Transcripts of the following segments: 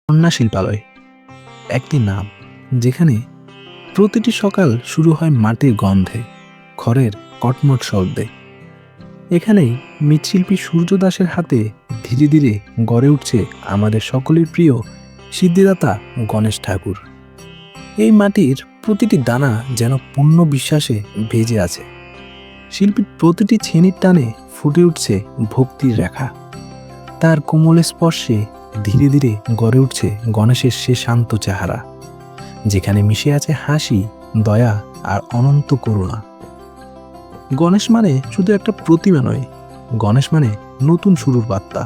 কন্যা শিল্পালয় একটি নাম যেখানে প্রতিটি সকাল শুরু হয় মাটির গন্ধে, খড়ের কটমট শব্দে। এখানেই মৃৎশিল্পী সূর্য দাসের হাতে ধীরে ধীরে গড়ে উঠছে আমাদের সকলের প্রিয় সিদ্ধিদাতা গণেশ ঠাকুর। এই মাটির প্রতিটি দানা যেন পূর্ণ বিশ্বাসে ভেজে আছে। শিল্পীর প্রতিটি ছেনির টানে ফুটে উঠছে ভক্তির রেখা। তার কোমল স্পর্শে ধীরে ধীরে গড়ে উঠছে গণেশের সে শান্ত চেহারা, যেখানে মিশে আছে হাসি, দয়া আর অনন্ত করুণা। গণেশ মানে শুধু একটা প্রতিমা নয়, গণেশ মানে নতুন শুরুর বার্তা,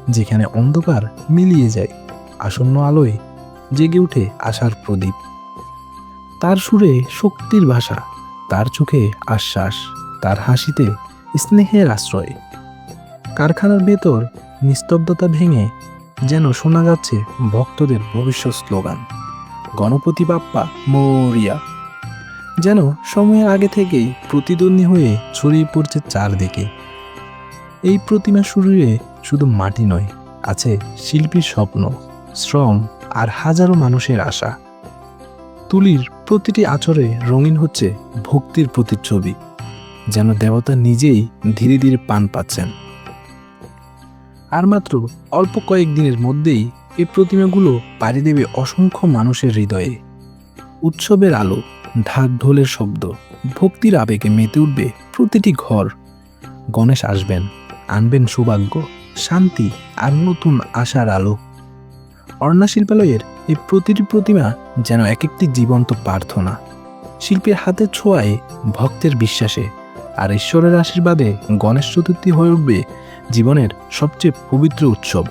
যেখানে অন্ধকার মিলিয়ে যায়, আসন্ন আলোয় জেগে উঠে আশার প্রদীপ। তার সুরে শক্তির ভাষা, তার চোখে আশ্বাস, তার হাসিতে স্নেহের আশ্রয়। কারখানার ভেতর নিস্তব্ধতা ভেঙে যেন শোনা যাচ্ছে ভক্তদের ভবিষ্যৎ স্লোগান, গণপতি বাপ্পা মোরিয়া। যেন সময়ের আগে থেকেই প্রতিদ্বন্দ্বী হয়ে ছড়িয়ে পড়ছে চারদিকে। এই প্রতিমা শরীরে শুধু মাটি নয়, আছে শিল্পীর স্বপ্ন, শ্রম আর হাজারো মানুষের আশা। তুলির প্রতিটি আঁচড়ে রঙিন হচ্ছে ভক্তির প্রতিচ্ছবি, যেন দেবতা নিজেই ধীরে ধীরে পান পাচ্ছেন। আর মাত্র অল্প কয়েকদিনের মধ্যেই এই প্রতিমাগুলো পাড়ি দেবে অসংখ্য মানুষের হৃদয়ে। উৎসবের আলো, ঢাক ঢোলের শব্দ, ভক্তির আবেগে মেতে উঠবে প্রতিটি ঘর। গণেশ আসবেন, আনবেন সৌভাগ্য, শান্তি আর নতুন আশার আলো। অর্ণা শিল্পালয়ের এই প্রতিটি প্রতিমা যেন এক একটি জীবন্ত প্রার্থনা, শিল্পীর হাতের ছোঁয়ায়, ভক্তের বিশ্বাসে আর ঈশ্বরের আশীর্বাদে গণেশ চতুর্থী হয়ে উঠবে জীবনের সবচেয়ে পবিত্র উৎসব।